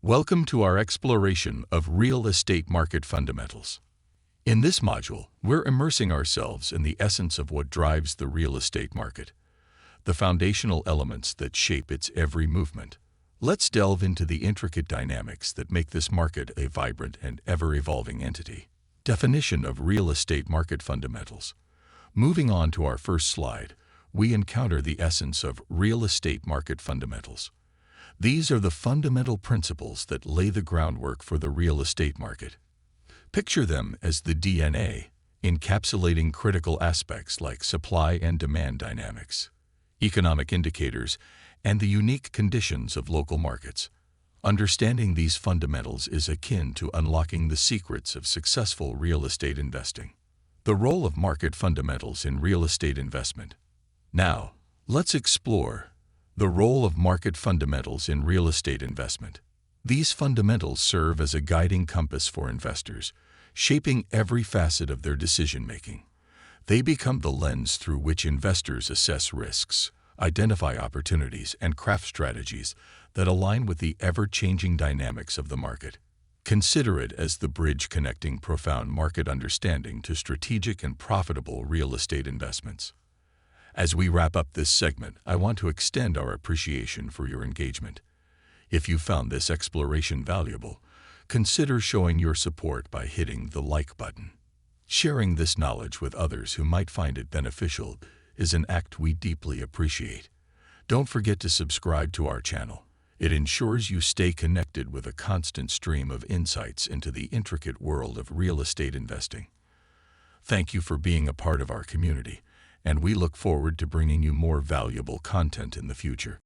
Welcome to our exploration of real estate market fundamentals. In this module, we're immersing ourselves in the essence of what drives the real estate market, the foundational elements that shape its every movement. Let's delve into the intricate dynamics that make this market a vibrant and ever-evolving entity. Definition of real estate market fundamentals. Moving on to our first slide, we encounter the essence of real estate market fundamentals. These are the fundamental principles that lay the groundwork for the real estate market. Picture them as the DNA, encapsulating critical aspects like supply and demand dynamics, economic indicators, and the unique conditions of local markets. Understanding these fundamentals is akin to unlocking the secrets of successful real estate investing. The role of market fundamentals in real estate investment. Now, let's explore the role of market fundamentals in real estate investment. These fundamentals serve as a guiding compass for investors, shaping every facet of their decision-making. They become the lens through which investors assess risks, identify opportunities, and craft strategies that align with the ever-changing dynamics of the market. Consider it as the bridge connecting profound market understanding to strategic and profitable real estate investments. As we wrap up this segment, I want to extend our appreciation for your engagement. If you found this exploration valuable, consider showing your support by hitting the like button. Sharing this knowledge with others who might find it beneficial is an act we deeply appreciate. Don't forget to subscribe to our channel. It ensures you stay connected with a constant stream of insights into the intricate world of real estate investing. Thank you for being a part of our community, and we look forward to bringing you more valuable content in the future.